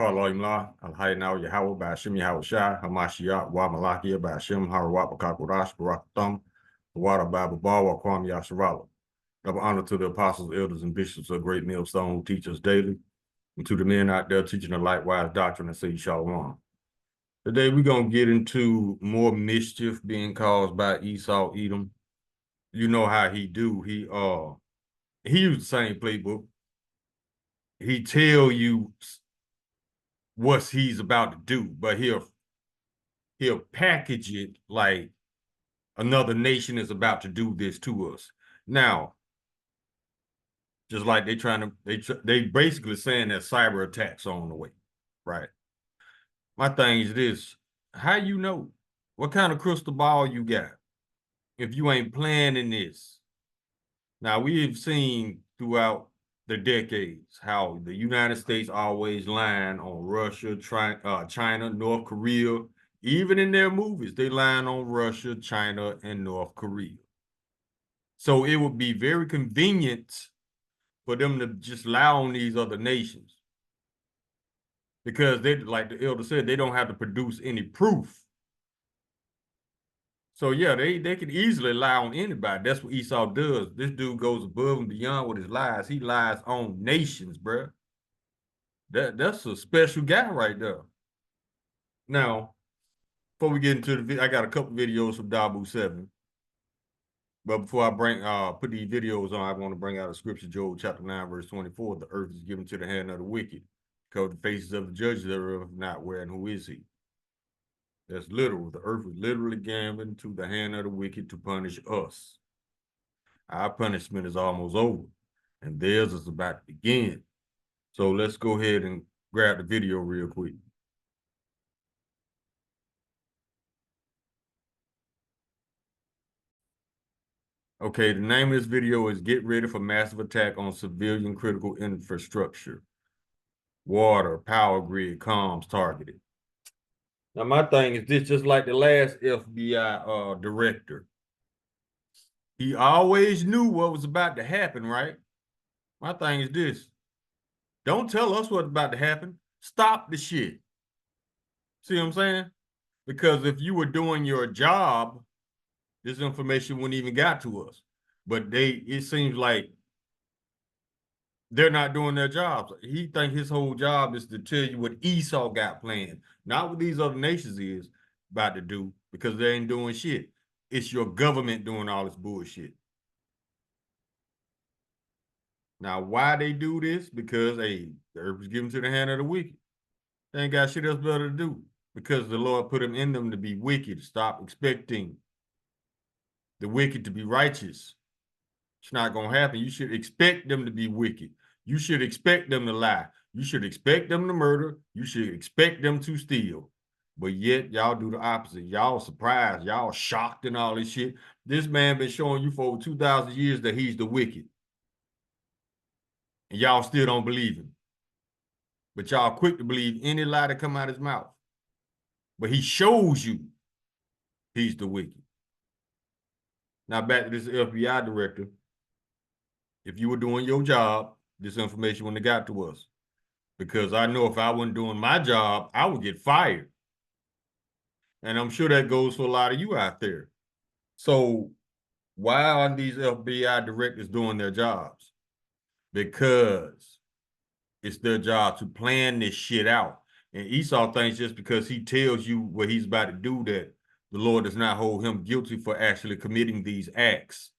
Qala Imla, Al-Haynaw Yahweh Bashim Yahweh Shai, Hamashiach, Wa Malakia Bashim, Harawat Bakakurash, Barakatham, Wada Baba Bawa, Kwam Yasharala. Double honor to the apostles, elders, and bishops of Great Millstone who teach us daily, and to the men out there teaching the likewise doctrine and say Shalom. Today we're going to get into more mischief being caused by Esau Edom. You know how he do. He used the same playbook. He tell you what he's about to do, but he'll package it like another nation is about to do this to us. Now, just like they basically saying that cyber attacks are on the way, right? My thing is this: how you know? What kind of crystal ball you got if you ain't planning this? Now, we've seen throughout the decades how the United States always lying on Russia, China, North Korea. Even in their movies, they lying on Russia, China, and North Korea. So it would be very convenient for them to just lie on these other nations, because they, like the elder said, they don't have to produce any proof. So yeah, they can easily lie on anybody. That's what Esau does. This dude goes above and beyond with his lies. He lies on nations, bro. That's a special guy right there. Now, before we get into the video, I got a couple videos from Dabu 7. But before I put these videos on, I want to bring out a scripture, Job chapter 9, verse 24. The earth is given to the hand of the wicked, because the faces of the judges thereof not where, and who is he? That's literal. The earth was literally given to the hand of the wicked to punish us. Our punishment is almost over, and theirs is about to begin. So let's go ahead and grab the video real quick. Okay, the name of this video is Get Ready for Massive Attack on Civilian Critical Infrastructure. Water, power grid, comms targeted. Now, my thing is this: just like the last FBI director, he always knew what was about to happen, right? My thing is this: don't tell us what's about to happen. Stop the shit. See what I'm saying? Because if you were doing your job, this information wouldn't even got to us. But it seems like they're not doing their jobs. He think his whole job is to tell you what Esau got planned, not what these other nations is about to do, because they ain't doing shit. It's your government doing all this bullshit. Now, why they do this? Because, hey, the earth was given to the hand of the wicked. They ain't got shit else better to do, because the Lord put them in them to be wicked. Stop expecting the wicked to be righteous. It's not going to happen. You should expect them to be wicked. You should expect them to lie. You should expect them to murder. You should expect them to steal. But yet, y'all do the opposite. Y'all surprised. Y'all shocked and all this shit. This man been showing you for over 2,000 years that he's the wicked. And y'all still don't believe him. But y'all quick to believe any lie that come out of his mouth. But he shows you he's the wicked. Now back to this FBI director. If you were doing your job, this information wouldn't have got to us. Because I know if I wasn't doing my job, I would get fired. And I'm sure that goes for a lot of you out there. So why are these FBI directors doing their jobs? Because it's their job to plan this shit out. And Esau thinks just because he tells you what he's about to do, that the Lord does not hold him guilty for actually committing these acts.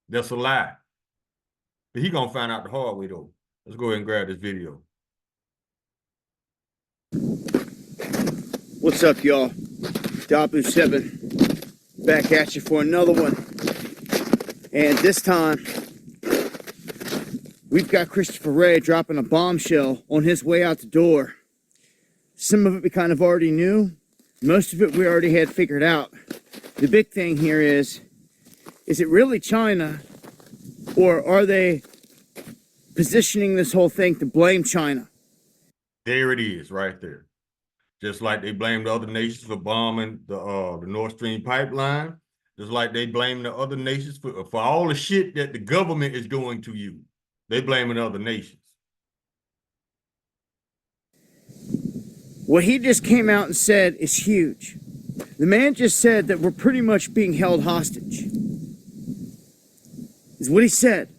That's a lie. But he gonna find out the hard way though. Let's go ahead and grab this video. What's up, y'all? Dabu 7 back at you for another one. And this time, we've got Christopher Wray dropping a bombshell on his way out the door. Some of it we kind of already knew. Most of it we already had figured out. The big thing here is it really China, or are they positioning this whole thing to blame China? There it is right there. Just like they blame the other nations for bombing the Nord Stream pipeline, just like they blame the other nations for all the shit that the government is doing to you. They blaming other nations. What he just came out and said is huge. The man just said that we're pretty much being held hostage. Is what he said.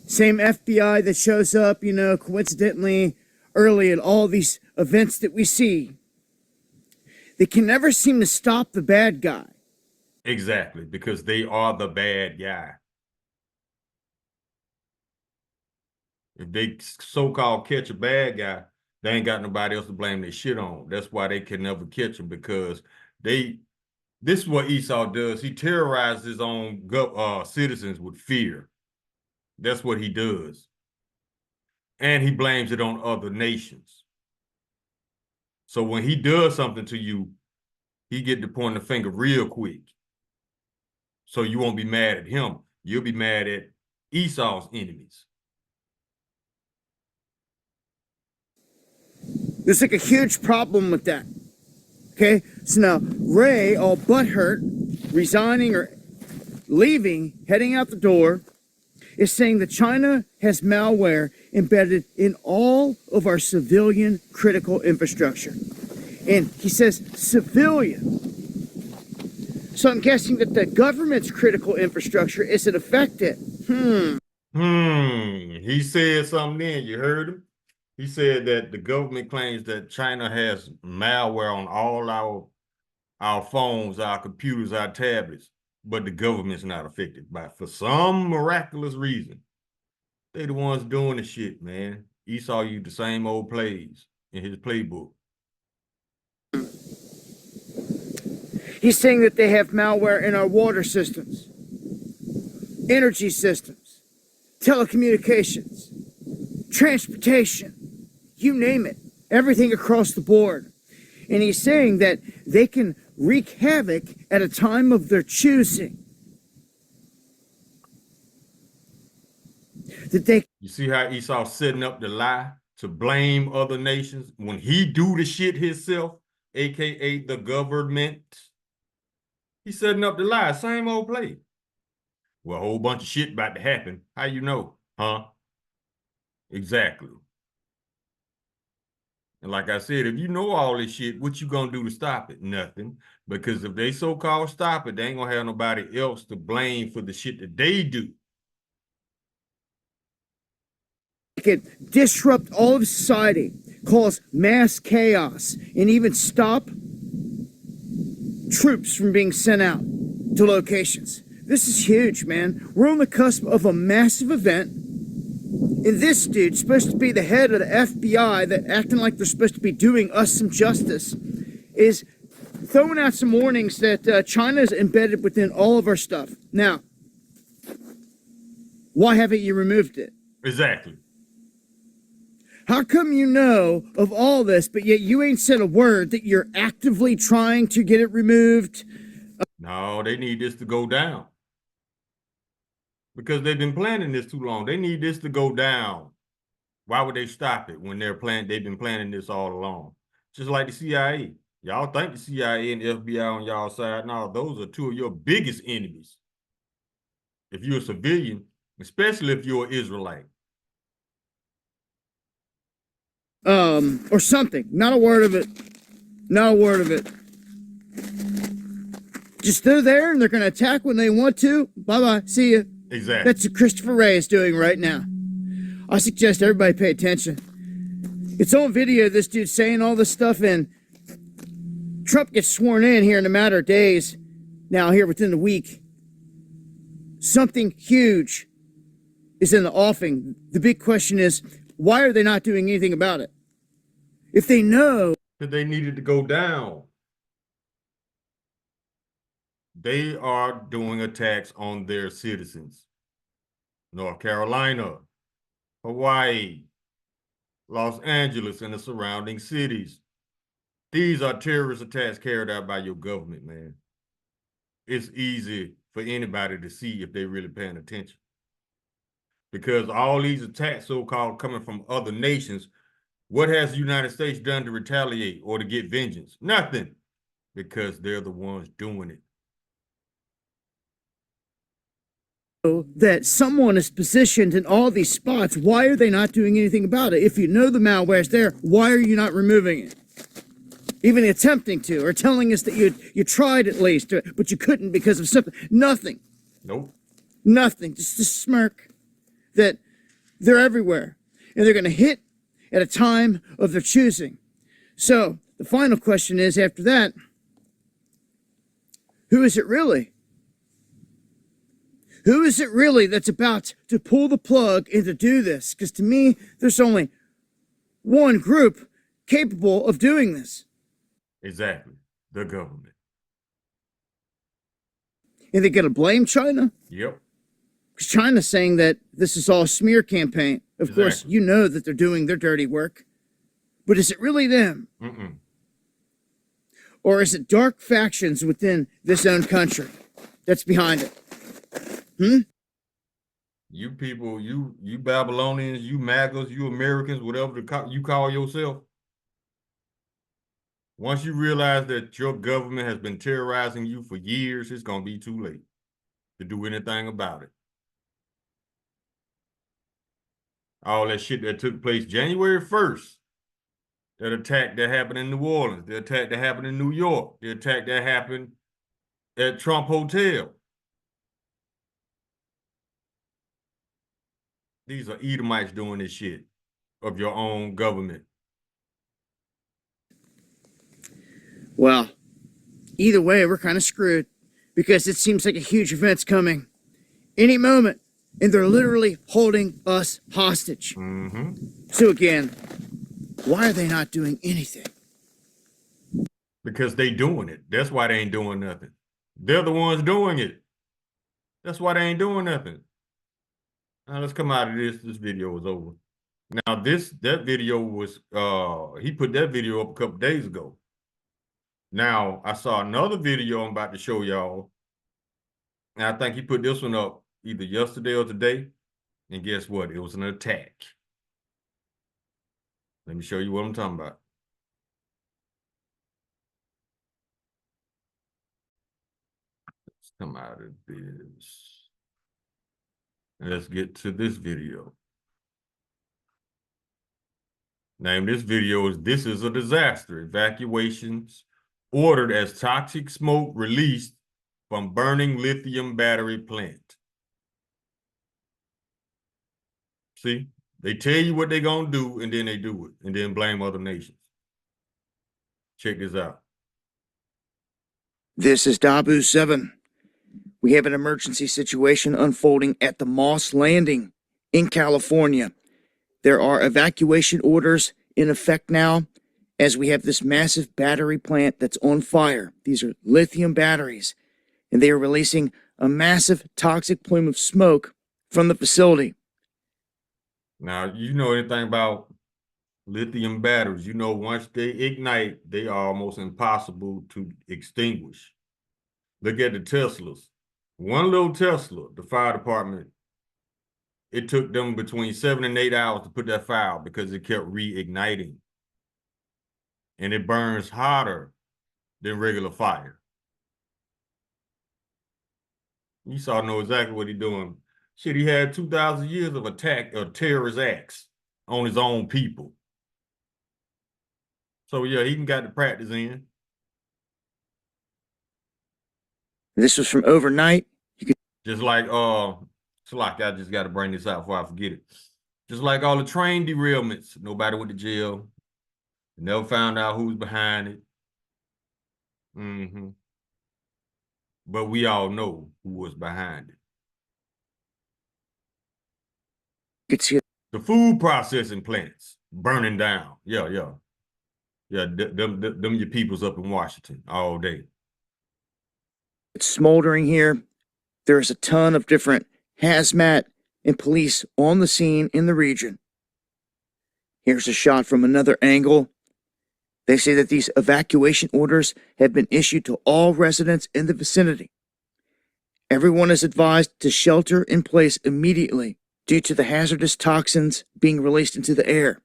Same FBI that shows up, you know, coincidentally early at all these events that we see. They can never seem to stop the bad guy. Exactly, because they are the bad guy. If they so-called catch a bad guy, they ain't got nobody else to blame their shit on. That's why they can never catch him, because this is what Esau does. He terrorizes his own citizens with fear. That's what he does. And he blames it on other nations. So when he does something to you, he get to point the finger real quick. So you won't be mad at him. You'll be mad at Esau's enemies. There's like a huge problem with that. Okay, so now Ray, all butthurt, resigning or leaving, heading out the door, is saying that China has malware embedded in all of our civilian critical infrastructure. And he says civilian. So I'm guessing that the government's critical infrastructure isn't affected. He said something then. You heard him? He said that the government claims that China has malware on all our phones, our computers, our tablets, but the government's not affected by it for some miraculous reason. They the ones doing the shit, man. Esau used the same old plays in his playbook. He's saying that they have malware in our water systems, energy systems, telecommunications, transportation, you name it, everything across the board. And he's saying that they can wreak havoc at a time of their choosing. You see how Esau's setting up the lie to blame other nations when he do the shit himself, aka the government? He's setting up the lie, same old play. Well, a whole bunch of shit about to happen. How you know? Huh? Exactly. And like I said, if you know all this shit, what you gonna do to stop it? Nothing. Because if they so-called stop it, they ain't gonna have nobody else to blame for the shit that they do. It can disrupt all of society, cause mass chaos, and even stop troops from being sent out to locations. This is huge, man. We're on the cusp of a massive event. And this dude, supposed to be the head of the FBI, that acting like they're supposed to be doing us some justice, is throwing out some warnings that China is embedded within all of our stuff. Now, why haven't you removed it? Exactly. How come you know of all this, but yet you ain't said a word that you're actively trying to get it removed? No, they need this to go down. Because they've been planning this too long. They need this to go down. Why would they stop it when they've been planning this all along? Just like the CIA. Y'all think the CIA and the FBI on y'all side. No, those are two of your biggest enemies. If you're a civilian, especially if you're an Israelite. Or something. Not a word of it. Not a word of it. Just they're there and they're going to attack when they want to. Bye-bye. See ya. Exactly. That's what Christopher Wray is doing right now. I suggest everybody pay attention. It's on video, this dude saying all this stuff, and Trump gets sworn in here in a matter of days. Now, here within the week. Something huge is in the offing. The big question is, why are they not doing anything about it? If they know that they needed to go down. They are doing attacks on their citizens. North Carolina, Hawaii, Los Angeles, and the surrounding cities. These are terrorist attacks carried out by your government, man. It's easy for anybody to see if they're really paying attention. Because all these attacks, so-called, coming from other nations, what has the United States done to retaliate or to get vengeance? Nothing. Because they're the ones doing it. that someone is positioned in all these spots, why are they not doing anything about it? If you know the malware's there, why are you not removing it? even attempting to, or telling us that you tried at least, but you couldn't because of something. Nothing. Nope. Nothing. Just a smirk that they're everywhere and they're going to hit at a time of their choosing. So the final question is, after that, who is it really? Who is it really that's about to pull the plug and to do this? Because to me, there's only one group capable of doing this. Exactly. The government. And they're going to blame China? Yep. Because China's saying that this is all a smear campaign. Of course, you know that they're doing their dirty work. But is it really them? Mm-mm. Or is it dark factions within this own country that's behind it? You people, you Babylonians, you MAGAs, you Americans, whatever you call yourself. Once you realize that your government has been terrorizing you for years, it's going to be too late to do anything about it. All that shit that took place January 1st, that attack that happened in New Orleans, the attack that happened in New York, the attack that happened at Trump Hotel. These are Edomites doing this shit of your own government. Well, either way, we're kind of screwed because it seems like a huge event's coming any moment, and they're literally holding us hostage. Mm-hmm. So again, why are they not doing anything? Because they doing it. That's why they ain't doing nothing. They're the ones doing it. That's why they ain't doing nothing. Now let's come out of this. This video is over. Now that video was he put that video up a couple days ago. Now I saw another video I'm about to show y'all. And I think he put this one up either yesterday or today. And guess what? It was an attack. Let me show you what I'm talking about. Let's come out of this. And let's get to this video. Name this video is "This is a Disaster. Evacuations ordered as toxic smoke released from burning lithium battery plant." See, they tell you what they're going to do, and then they do it, and then blame other nations. Check this out. This is Dabu 7. We have an emergency situation unfolding at the Moss Landing in California. There are evacuation orders in effect now as we have this massive battery plant that's on fire. These are lithium batteries, and they are releasing a massive toxic plume of smoke from the facility. Now, you know anything about lithium batteries. You know, once they ignite, they are almost impossible to extinguish. Look at the Teslas. One little Tesla, the fire department, it took them between 7 and 8 hours to put that fire out because it kept reigniting. And it burns hotter than regular fire. You saw know exactly what he's doing. Shit, he had 2,000 years of attack of terrorist acts on his own people. So yeah, he got the practice in. This was from overnight. Just like I just got to bring this out before I forget it. Just like all the train derailments, nobody went to jail. Never found out who's behind it. But we all know who was behind it. You could see the food processing plants burning down. Yeah. Them your peoples up in Washington all day. it's smoldering here. There's a ton of different hazmat and police on the scene in the region. Here's a shot from another angle. They say that these evacuation orders have been issued to all residents in the vicinity. Everyone is advised to shelter in place immediately due to the hazardous toxins being released into the air.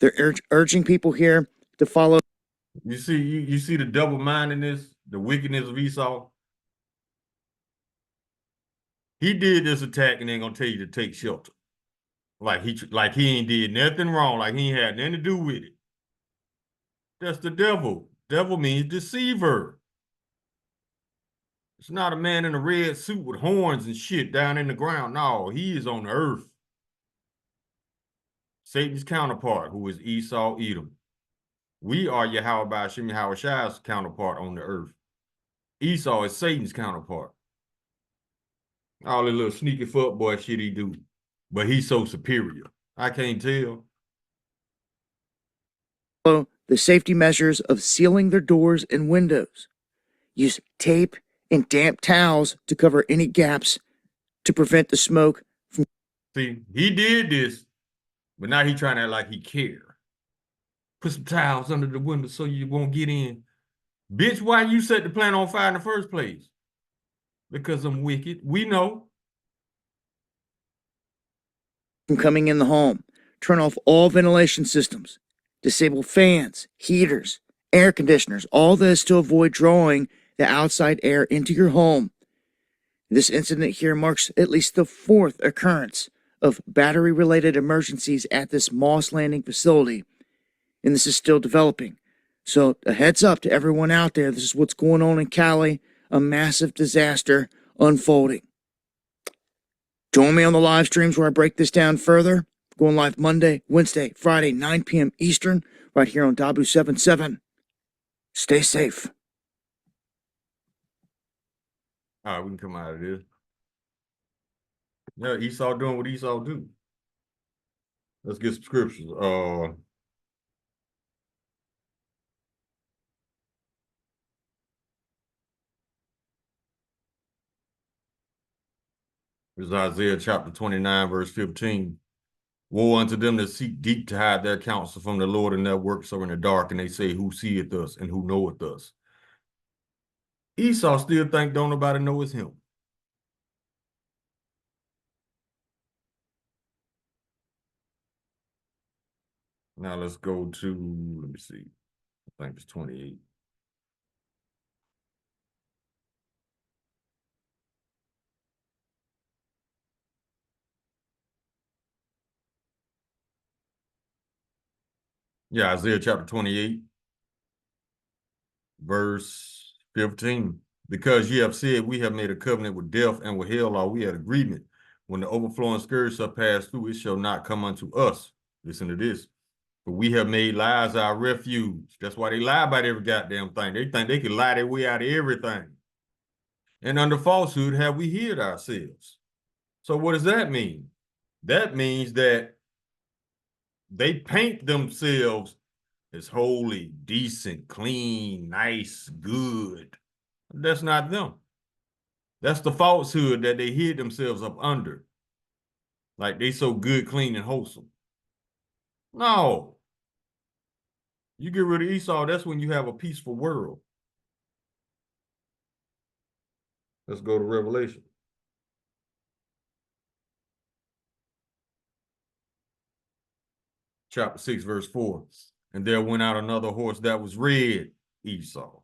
They're urging people here to follow. You see the double-mindedness, the wickedness of Esau? He did this attack and ain't gonna tell you to take shelter. Like he ain't did nothing wrong, like he ain't had nothing to do with it. That's the devil. Devil means deceiver. It's not a man in a red suit with horns and shit down in the ground. No, he is on the earth. Satan's counterpart, who is Esau, Edom. We are Yahweh Ba'ashem Yahweh Shai's counterpart on the earth. Esau is Satan's counterpart. All the little sneaky fuckboy shit he do. But he's so superior. I can't tell. The safety measures of sealing their doors and windows. Use tape and damp towels to cover any gaps to prevent the smoke from. See, he did this, but now he trying to act like he care. Put some towels under the window so you won't get in. Bitch, why you set the plant on fire in the first place? Because I'm wicked. We know. From coming in the home. Turn off all ventilation systems. Disable fans, heaters, air conditioners, all this to avoid drawing the outside air into your home. This incident here marks at least the 4th occurrence of battery-related emergencies at this Moss Landing facility, and this is still developing. So a heads up to everyone out there, this is what's going on in Cali, a massive disaster unfolding. Join me on the live streams where I break this down further. Going live Monday, Wednesday, Friday, 9 p.m. Eastern, right here on Dabu 77. Stay safe. All right, we can come out of this. Yeah, Esau doing what Esau do. Let's get some scriptures. This is Isaiah chapter 29, verse 15. Woe unto them that seek deep to hide their counsel from the Lord, and their works are in the dark, and they say, who seeth us and who knoweth us? Esau still think don't nobody know it's him. Now let's go to, let me see, I think it's 28. Yeah, Isaiah chapter 28, verse 15. Because ye have said, we have made a covenant with death, and with hell are we at agreement. When the overflowing scourge shall pass through, it shall not come unto us. Listen to this. But we have made lies our refuge. That's why they lie about every goddamn thing. They think they can lie their way out of everything. And under falsehood have we hid ourselves. So what does that mean? That means that they paint themselves as holy, decent, clean, nice, good. That's not them. That's the falsehood that they hid themselves up under. Like they so good, clean, and wholesome. No. You get rid of Esau, that's when you have a peaceful world. Let's go to Revelation. Chapter 6, verse 4. And there went out another horse that was red, Esau.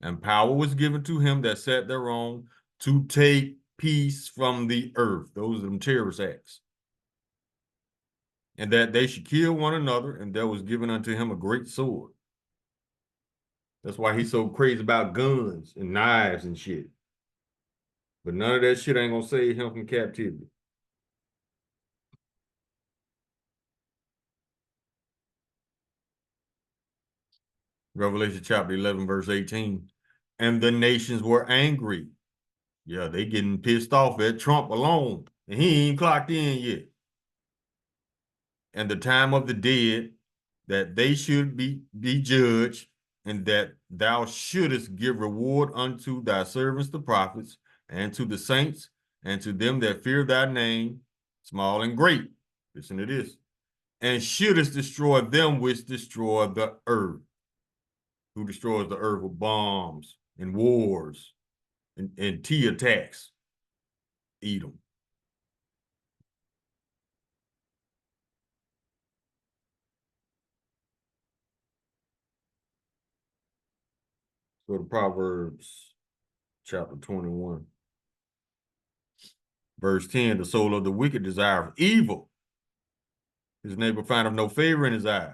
And power was given to him that sat thereon to take peace from the earth. Those are them terrorist acts. And that they should kill one another, and there was given unto him a great sword. That's why he's so crazy about guns and knives and shit. But none of that shit ain't gonna save him from captivity. Revelation chapter 11, verse 18. And the nations were angry. Yeah, they getting pissed off at Trump alone. And he ain't clocked in yet. And the time of the dead, that they should be judged, and that thou shouldest give reward unto thy servants the prophets, and to the saints, and to them that fear thy name, small and great. Listen to this. And shouldest destroy them which destroy the earth. Who destroys the earth with bombs and wars and tea attacks? Edom. Go to Proverbs chapter 21. Verse 10, the soul of the wicked desireth evil. His neighbor findeth no favor in his eyes.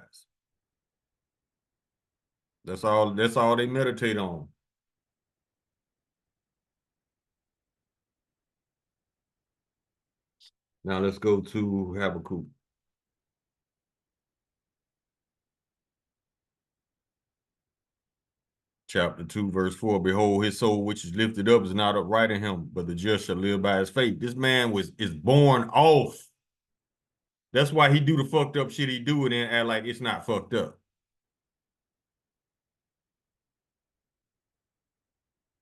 That's all they meditate on. Now let's go to Habakkuk. Chapter 2, verse 4. Behold, his soul which is lifted up is not upright in him, but the just shall live by his faith. This man is born off. That's why he do the fucked up shit he do and then act like it's not fucked up.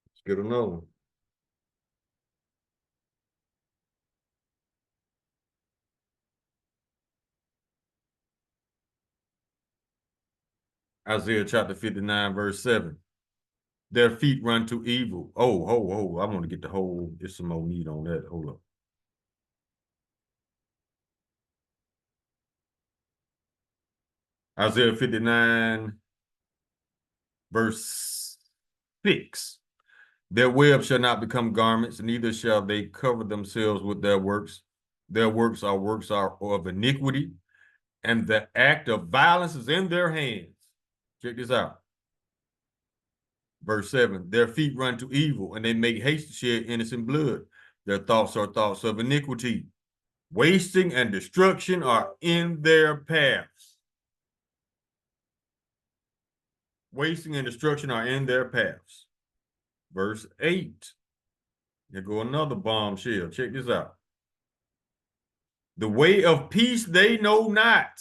Let's get another one. Isaiah chapter 59, verse 7. Their feet run to evil. Oh, I want to get the whole, there's some more meat on that. Hold up. Isaiah 59, verse 6. Their web shall not become garments, neither shall they cover themselves with their works. Their works are of iniquity, and the act of violence is in their hands. Check this out. Verse 7, their feet run to evil, and they make haste to shed innocent blood. Their thoughts are thoughts of iniquity. Wasting and destruction are in their paths. Wasting and destruction are in their paths. Verse 8. There go another bombshell. Check this out. The way of peace they know not,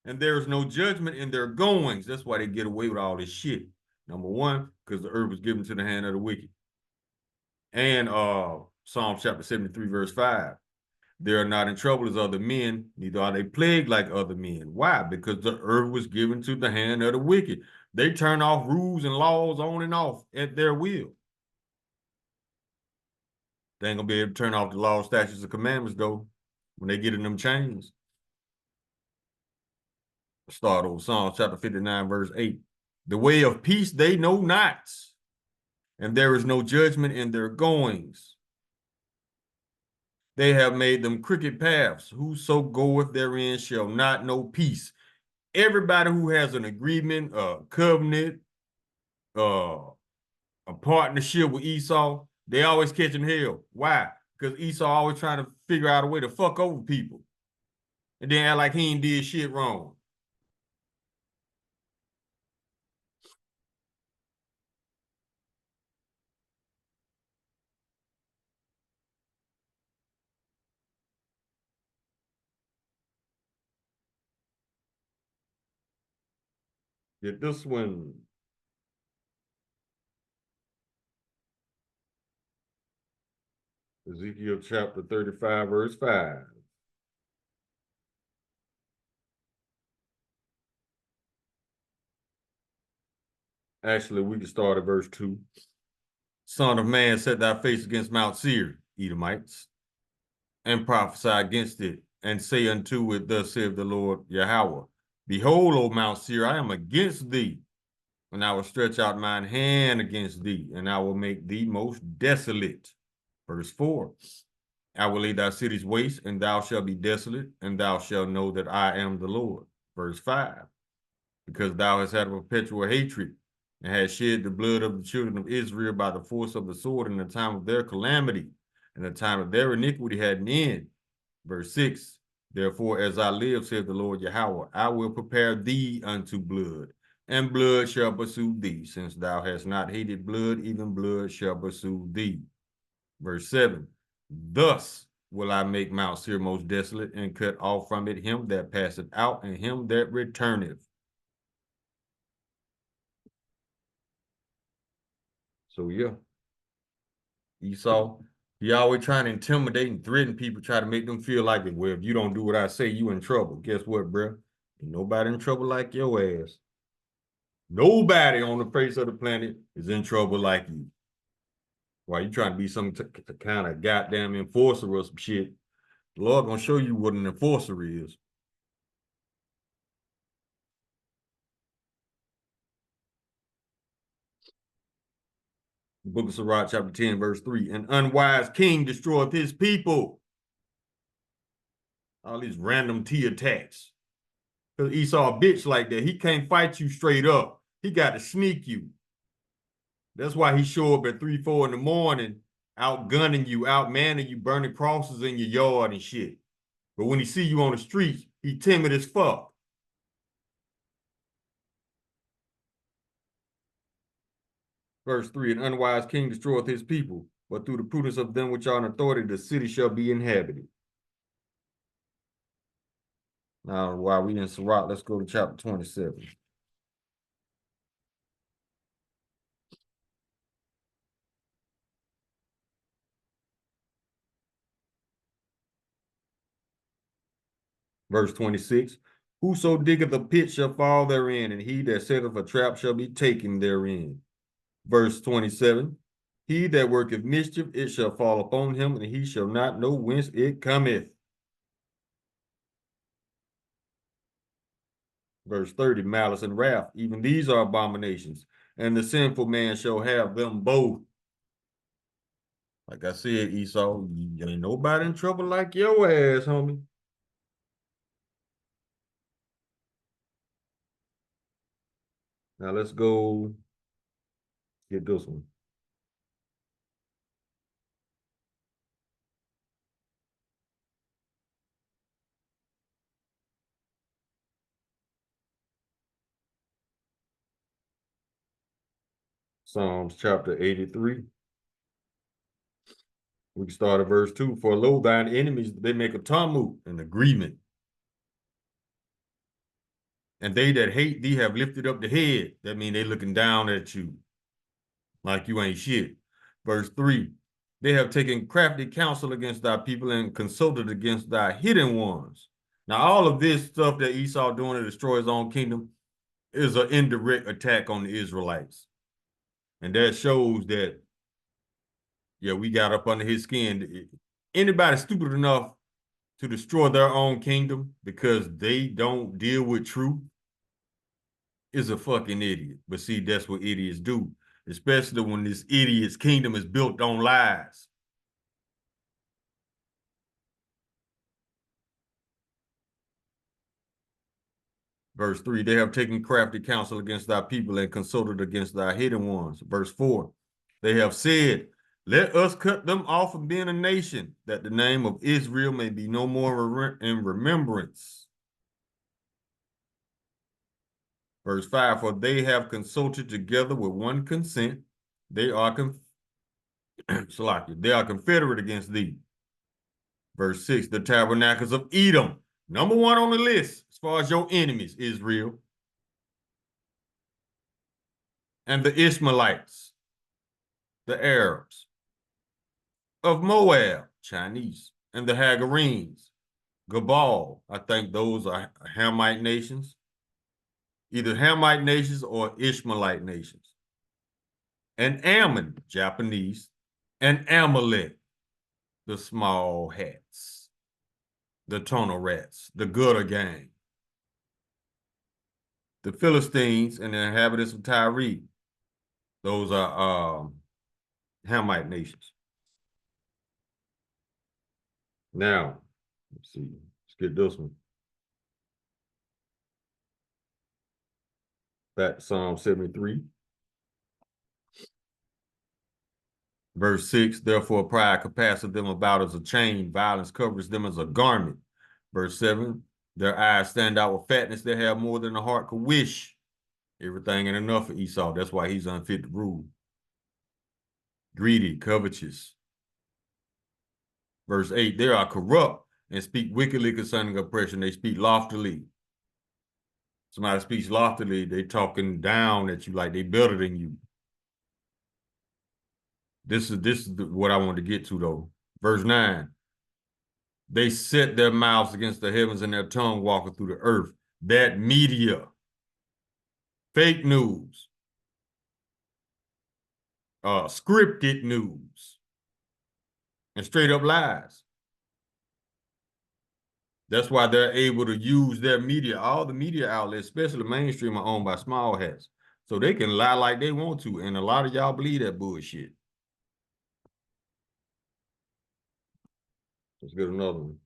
and there is no judgment in their goings. That's why they get away with all this shit. Number one, because the earth was given to the hand of the wicked. And Psalm chapter 73, verse 5. They are not in trouble as other men, neither are they plagued like other men. Why? Because the earth was given to the hand of the wicked. They turn off rules and laws on and off at their will. They ain't gonna be able to turn off the law, statutes, and commandments, though, when they get in them chains. Start over Psalm chapter 59, verse 8. The way of peace they know not, and there is no judgment in their goings. They have made them crooked paths. Whoso goeth therein shall not know peace. Everybody who has an agreement, a covenant, a partnership with Esau, they always catching hell. Why? Because Esau always trying to figure out a way to fuck over people. And then act like he ain't did shit wrong. Get this one. Ezekiel chapter 35, verse 5. Actually, we can start at verse 2. Son of man, set thy face against Mount Seir, Edomites, and prophesy against it, and say unto it, thus saith the Lord Yahweh, behold, O Mount Seir, I am against thee, and I will stretch out mine hand against thee, and I will make thee most desolate. Verse 4. I will lay thy cities waste, and thou shalt be desolate, and thou shalt know that I am the Lord. Verse 5. Because thou hast had a perpetual hatred, and hast shed the blood of the children of Israel by the force of the sword in the time of their calamity, and the time of their iniquity had an end. Verse 6. Therefore, as I live, saith the Lord Yahweh, I will prepare thee unto blood, and blood shall pursue thee. Since thou hast not hated blood, even blood shall pursue thee. Verse 7. Thus will I make Mount Seir most desolate, and cut off from it him that passeth out, and him that returneth. So yeah, Esau, he always trying to intimidate and threaten people, try to make them feel like, well, if you don't do what I say, you in trouble. Guess what, bro? Ain't nobody in trouble like your ass. Nobody on the face of the planet is in trouble like you. Why you trying to be some kind of goddamn enforcer or some shit? The Lord gonna show you what an enforcer is. The book of Sirach, chapter 10, verse 3. An unwise king destroyeth his people. All these random T attacks. Because Esau a bitch like that. He can't fight you straight up. He got to sneak you. That's why he show up at 3, 4 in the morning, outgunning you, outmanning you, burning crosses in your yard and shit. But when he see you on the streets, he timid as fuck. Verse 3, an unwise king destroyeth his people, but through the prudence of them which are in authority, the city shall be inhabited. Now, while we in Sirach, let's go to chapter 27. Verse 26, whoso diggeth a pit shall fall therein, and he that setteth a trap shall be taken therein. Verse 27, he that worketh mischief, it shall fall upon him, and he shall not know whence it cometh. Verse 30, malice and wrath, even these are abominations, and the sinful man shall have them both. Like I said, Esau, you ain't nobody in trouble like your ass, homie. Now let's go get this one. Psalms chapter 83. We can start at verse 2. For lo, thine enemies, they make a tumult and agreement. And they that hate thee have lifted up the head. That means they looking down at you like you ain't shit. Verse 3, they have taken crafty counsel against thy people and consulted against thy hidden ones. Now, all of this stuff that Esau doing to destroy his own kingdom is an indirect attack on the Israelites. And that shows that, yeah, we got up under his skin. Anybody stupid enough to destroy their own kingdom because they don't deal with truth is a fucking idiot. But see, that's what idiots do, especially when this idiot's kingdom is built on lies. Verse 3, they have taken crafty counsel against thy people and consulted against thy hidden ones. Verse 4, they have said, let us cut them off from being a nation, that the name of Israel may be no more in remembrance. Verse 5, for they have consulted together with one consent. They are they are confederate against thee. Verse 6, the tabernacles of Edom, number 1 on the list as far as your enemies, Israel. And the Ishmaelites, the Arabs. Of Moab, Chinese. And the Hagarenes, Gabal. I think those are Hamite nations. Either Hamite nations or Ishmaelite nations. And Ammon, Japanese. And Amalek, the small hats, the tunnel rats, the gutter gang, the Philistines and the inhabitants of Tyre. Those are Hamite nations. Now, let's see. Let's get this one. Back to Psalm 73. Verse 6, therefore pride compasseth them about as a chain, violence covers them as a garment. Verse 7, their eyes stand out with fatness, they have more than the heart could wish. Everything ain't enough for Esau. That's why he's unfit to rule. Greedy, covetous. Verse 8, they are corrupt and speak wickedly concerning oppression. They speak loftily. Somebody speaks loftily, they talking down at you like they better than you. This is what I want to get to, though. Verse 9, they set their mouths against the heavens and their tongue walking through the earth. That media, fake news, scripted news, and straight up lies. That's why they're able to use their media. All the media outlets, especially mainstream, are owned by small hats. So they can lie like they want to. And a lot of y'all believe that bullshit. Let's get another one.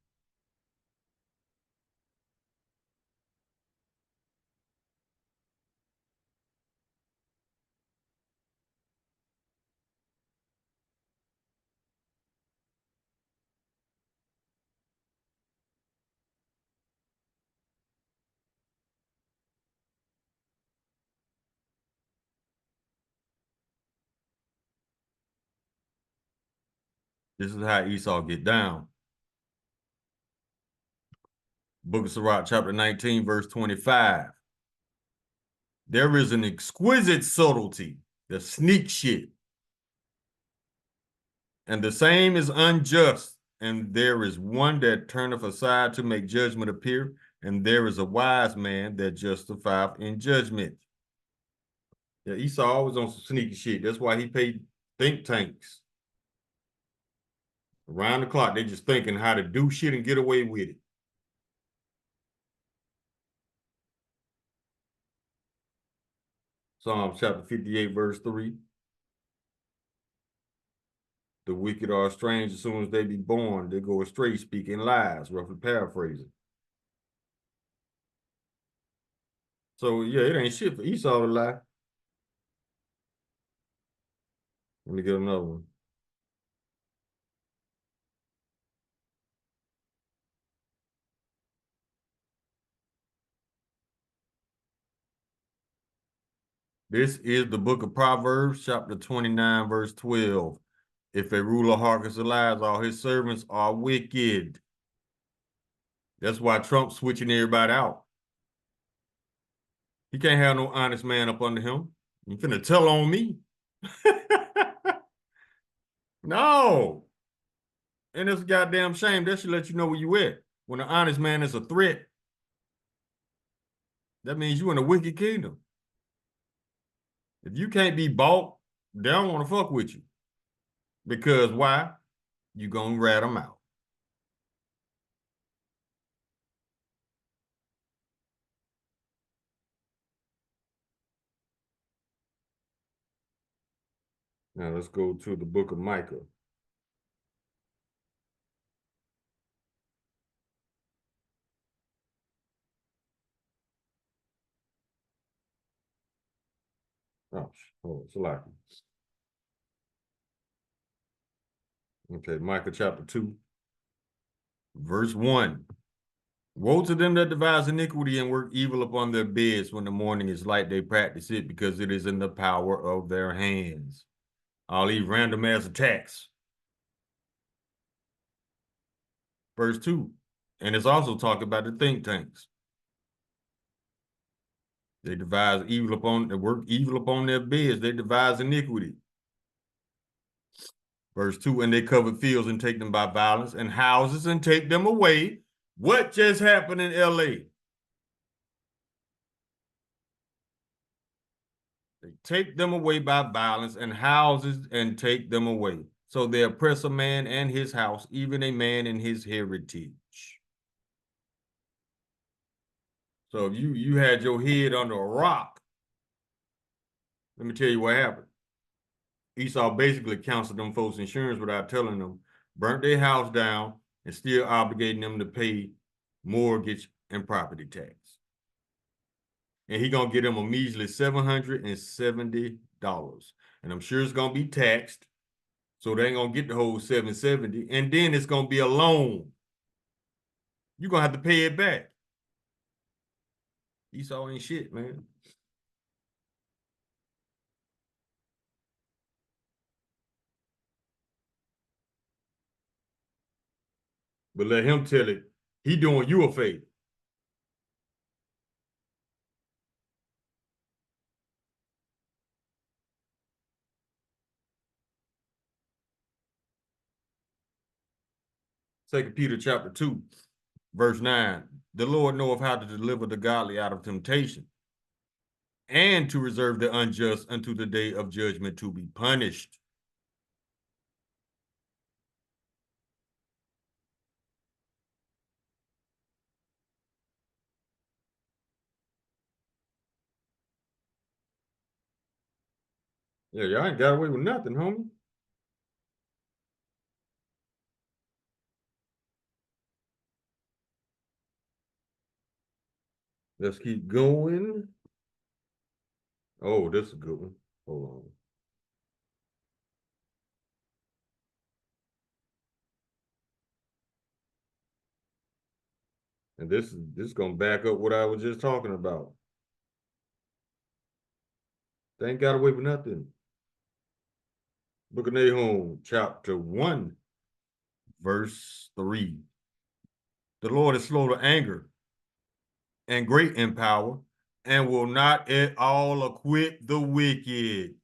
This is how Esau get down. Book of Sirach, chapter 19, verse 25. There is an exquisite subtlety, the sneak shit. And the same is unjust. And there is one that turneth aside to make judgment appear. And there is a wise man that justifieth in judgment. Yeah, Esau always on some sneaky shit. That's why he paid think tanks. Around the clock, they just thinking how to do shit and get away with it. Psalms chapter 58, verse 3. The wicked are estranged as soon as they be born. They go astray, speaking lies, roughly paraphrasing. So, yeah, it ain't shit for Esau to lie. Let me get another one. This is the book of Proverbs, chapter 29, verse 12. If a ruler hearkens to lies, all his servants are wicked. That's why Trump's switching everybody out. He can't have no honest man up under him. You finna tell on me. No. And it's a goddamn shame. That should let you know where you at. When an honest man is a threat, that means you in a wicked kingdom. If you can't be bought, they don't want to fuck with you. Because why? You gonna rat them out. Now let's go to the book of Micah. Oh, it's a lot. Okay, Micah chapter 2, verse 1. Woe to them that devise iniquity and work evil upon their beds. When the morning is light, they practice it because it is in the power of their hands. I'll leave random ass attacks. Verse 2. And it's also talking about the think tanks. They devise evil upon, they work evil upon their beds. They devise iniquity. Verse 2, and they cover fields and take them by violence, and houses and take them away. What just happened in LA? They take them away by violence, and houses and take them away. So they oppress a man and his house, even a man and his heritage. So if you had your head under a rock, let me tell you what happened. Esau basically canceled them folks' insurance without telling them, burnt their house down, and still obligating them to pay mortgage and property tax. And he gonna get them a measly $770. And I'm sure it's gonna be taxed. So they ain't gonna get the whole $770. And then it's gonna be a loan. You're gonna have to pay it back. Esau ain't shit, man. But let him tell it. He doing you a favor. Second Peter chapter 2, verse 9. The Lord knoweth how to deliver the godly out of temptation, and to reserve the unjust unto the day of judgment to be punished. Yeah, y'all ain't got away with nothing, homie. Let's keep going. Oh, this is a good one. Hold on. And this is gonna back up what I was just talking about. They ain't got away with nothing. Book of Nahum, chapter 1, verse 3. The Lord is slow to anger and great in power, and will not at all acquit the wicked.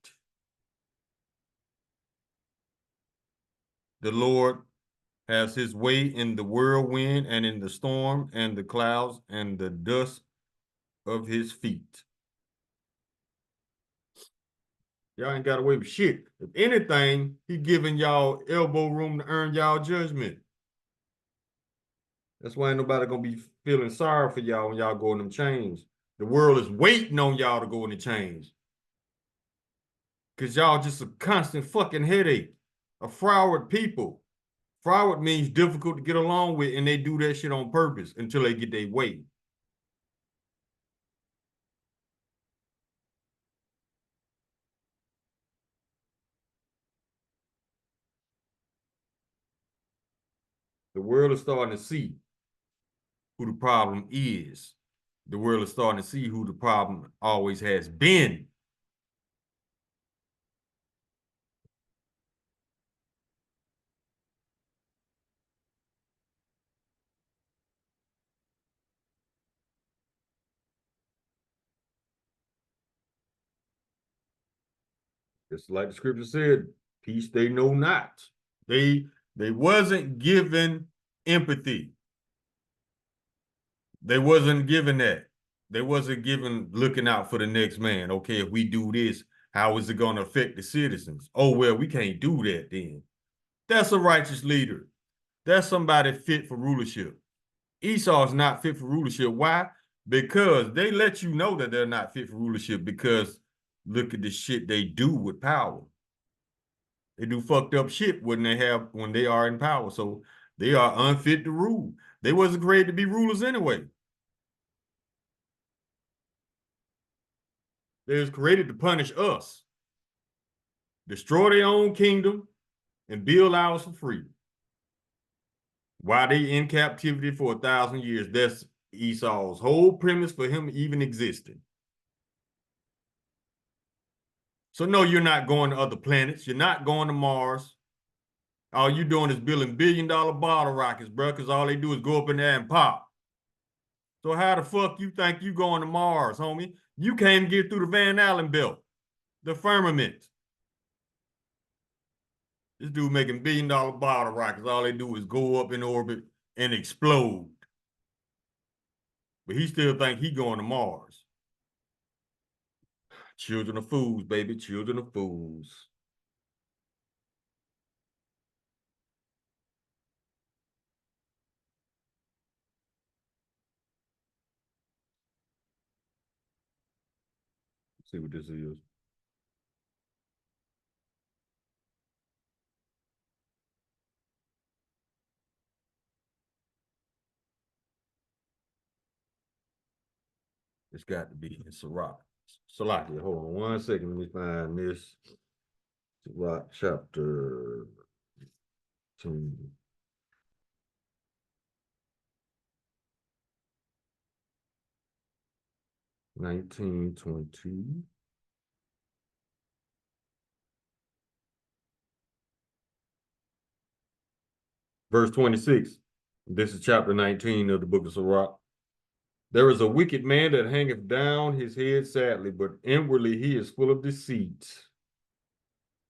The Lord has his way in the whirlwind and in the storm and the clouds and the dust of his feet. Y'all ain't got away with shit. If anything, he giving y'all elbow room to earn y'all judgment. That's why ain't nobody gonna be feeling sorry for y'all when y'all go in them chains. The world is waiting on y'all to go in the chains. Cause y'all just a constant fucking headache. A froward people. Froward means difficult to get along with, and they do that shit on purpose until they get their way. The world is starting to see who the problem is. The world is starting to see who the problem always has been. Just like the scripture said, peace they know not. They wasn't given empathy. They wasn't given that. They wasn't given looking out for the next man. Okay, if we do this, how is it going to affect the citizens? Oh, well, we can't do that then. That's a righteous leader. That's somebody fit for rulership. Esau is not fit for rulership. Why? Because they let you know that they're not fit for rulership because look at the shit they do with power. They do fucked up shit when they are in power. So they are unfit to rule. They wasn't created to be rulers anyway. They was created to punish us, destroy their own kingdom, and build ours for free. While they in captivity for 1,000 years, that's Esau's whole premise for him even existing. So no, you're not going to other planets. You're not going to Mars. All you doing is building billion-dollar bottle rockets, bro, because all they do is go up in there and pop. So how the fuck you think you going to Mars, homie? You can't even get through the Van Allen belt, the firmament. This dude making billion-dollar bottle rockets. All they do is go up in orbit and explode. But he still think he going to Mars. Children of fools, baby. Children of fools. Let's see what this is. It's got to be in Sirach. Salakia, hold on 1 second. Let me find this. Sirach chapter 2. Nineteen 22. Verse 26. This is chapter 19 of the book of Sirach. There is a wicked man that hangeth down his head sadly, but inwardly he is full of deceit.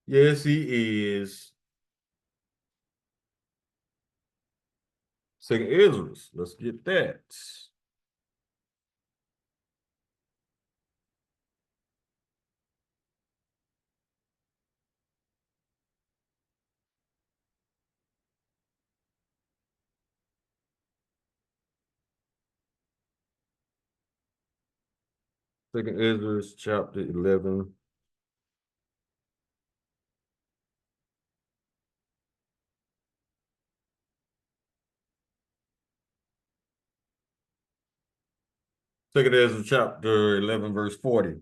Yes, he is. Second Ezra. Let's get that. Second Ezra chapter 11. Second Ezra chapter 11, verse 40.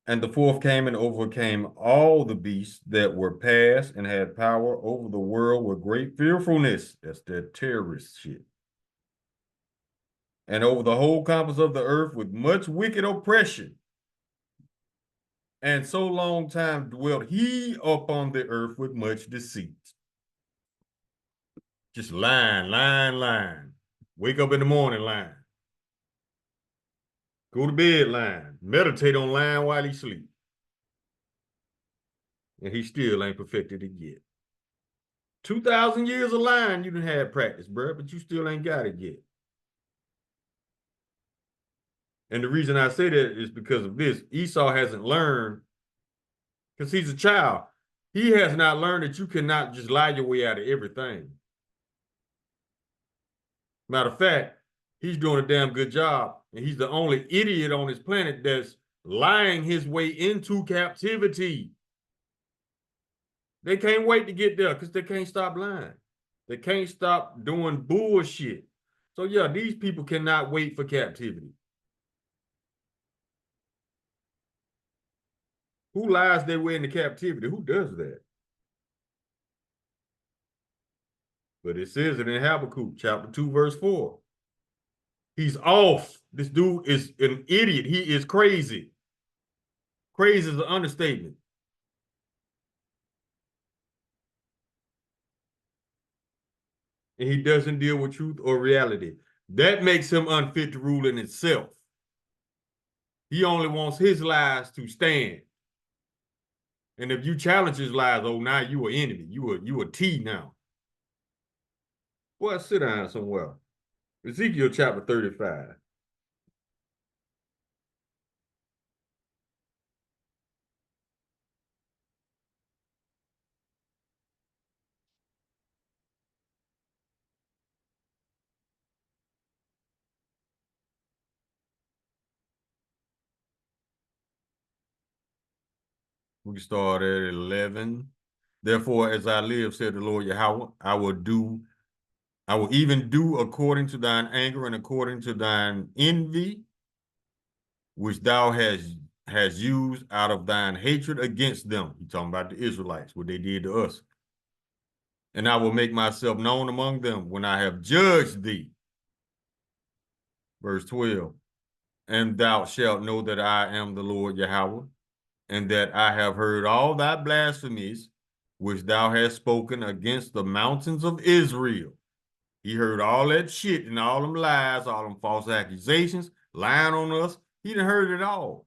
And the fourth came and overcame all the beasts that were past and had power over the world with great fearfulness. That's that terrorist shit. And over the whole compass of the earth with much wicked oppression. And so long time dwelt he upon the earth with much deceit. Just lying. Wake up in the morning lying. Go to bed lying. Meditate on lying while he sleep. And he still ain't perfected it yet. 2,000 years of lying you done had practice, bro, but you still ain't got it yet. And the reason I say that is because of this. Esau hasn't learned, because he's a child. He has not learned that you cannot just lie your way out of everything. Matter of fact, he's doing a damn good job. And he's the only idiot on this planet that's lying his way into captivity. They can't wait to get there because they can't stop lying. They can't stop doing bullshit. So yeah, these people cannot wait for captivity. Who lies their way into captivity? Who does that? But it says it in Habakkuk chapter 2, verse 4. He's off. This dude is an idiot. He is crazy. Crazy is an understatement. And he doesn't deal with truth or reality. That makes him unfit to rule in itself. He only wants his lies to stand. And if you challenge his lies, oh, now you an enemy. You a T now. Boy, sit down somewhere. Ezekiel chapter 35. We can start at 11. Therefore, as I live, said the Lord Yahweh, I will even do according to thine anger and according to thine envy, which thou hast used out of thine hatred against them. He's talking about the Israelites, what they did to us. And I will make myself known among them when I have judged thee. Verse 12. And thou shalt know that I am the Lord Yahweh, and that I have heard all thy blasphemies, which thou hast spoken against the mountains of Israel. He heard all that shit and all them lies, all them false accusations, lying on us. He done heard it all.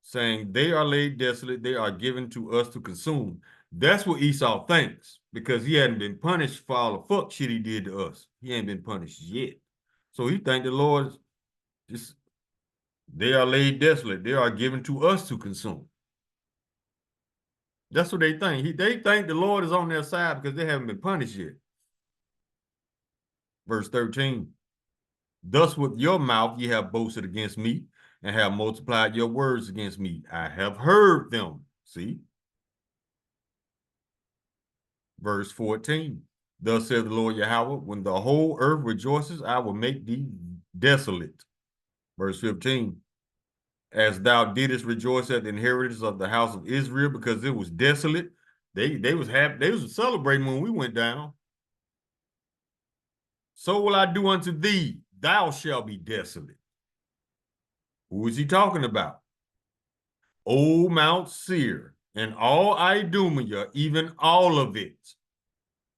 Saying they are laid desolate, they are given to us to consume. That's what Esau thinks, because he hadn't been punished for all the fuck shit he did to us. He ain't been punished yet. So he think the Lord just, they are laid desolate, they are given to us to consume. That's what they think. They think the Lord is on their side because they haven't been punished yet. Verse 13. Thus with your mouth ye have boasted against me, and have multiplied your words against me. I have heard them. See? Verse 14. Thus saith the Lord Yahweh, when the whole earth rejoices, I will make thee desolate. Verse 15. As thou didst rejoice at the inheritance of the house of Israel, because it was desolate. They was happy, they was celebrating when we went down. So will I do unto thee, thou shalt be desolate. Who is he talking about? O Mount Seir, and all Idumea, even all of it.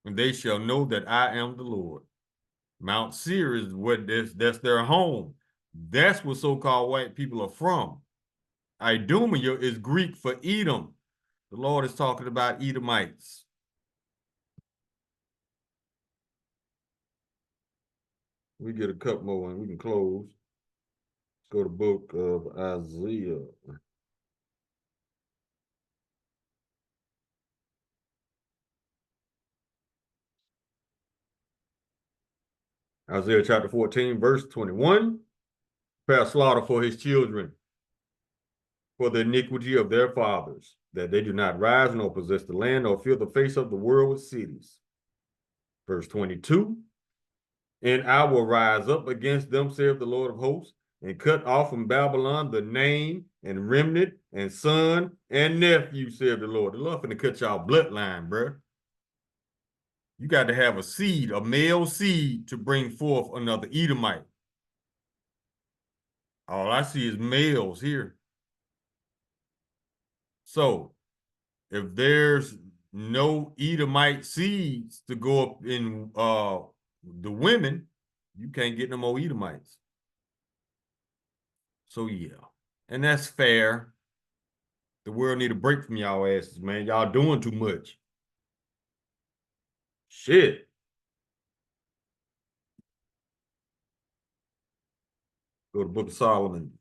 And they shall know that I am the Lord. Mount Seir is what that's their home. That's what so-called white people are from. Idumea is Greek for Edom. The Lord is talking about Edomites. We get a couple more and we can close. Let's go to the book of Isaiah. Isaiah chapter 14, verse 21. Prepare slaughter for his children, for the iniquity of their fathers, that they do not rise nor possess the land, nor fill the face of the world with cities. Verse 22. And I will rise up against them, saith the Lord of hosts, and cut off from Babylon the name and remnant and son and nephew, saith the Lord. The Lord finna cut y'all bloodline, bro. You got to have a seed, a male seed, to bring forth another Edomite. All I see is males here. So if there's no Edomite seeds to go up in the women, you can't get no more Edomites. So yeah, and that's fair. The world need a break from y'all asses, man. Y'all doing too much. Shit. Go to the Book of Solomon.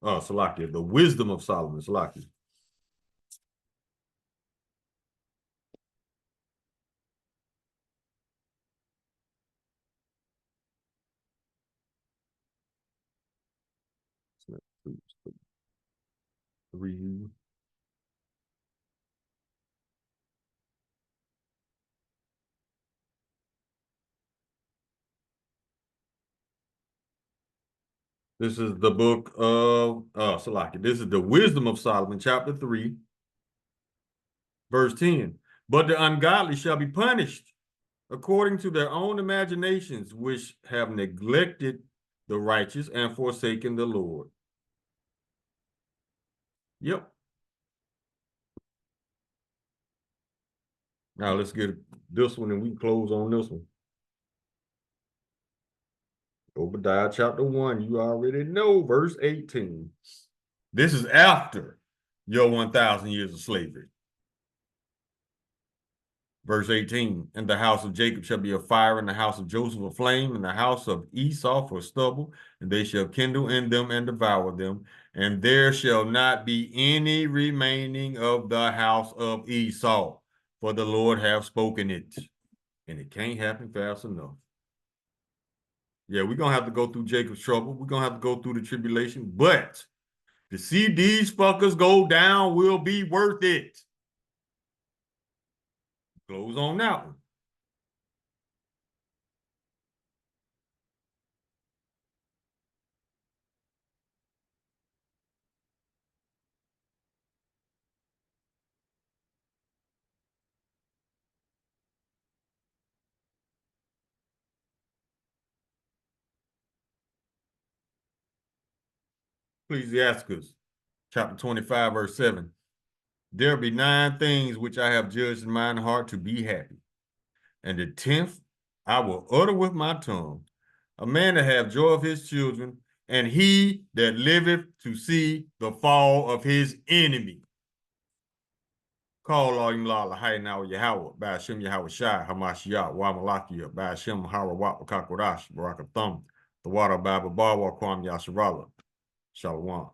Salakia, the wisdom of Solomon, Salakia. Three. This is the book of Salakia. This is the wisdom of Solomon, chapter 3, verse 10. But the ungodly shall be punished according to their own imaginations, which have neglected the righteous and forsaken the Lord. Yep. Now let's get this one and we close on this one. Obadiah chapter 1, you already know, verse 18. This is after your 1,000 years of slavery. Verse 18, and the house of Jacob shall be a fire, and the house of Joseph a flame, and the house of Esau for stubble, and they shall kindle in them and devour them, and there shall not be any remaining of the house of Esau, for the Lord hath spoken it. And it can't happen fast enough. Yeah, we're going to have to go through Jacob's trouble. We're going to have to go through the tribulation, but to see these fuckers go down will be worth it. Close on that one. Ecclesiasticus chapter 25, verse 7. There be 9 things which I have judged in mine heart to be happy. And the 10th I will utter with my tongue. A man to have joy of his children, and he that liveth to see the fall of his enemy. Call all him la lahayna Yahweh, Ba'ashem Yahweh Shai, Hamashiach, Wa Malakia, Ba'ashem Harawat, Kakodash, Barakathum, the water Baba Bawa Kwam Yasharala. Shalom.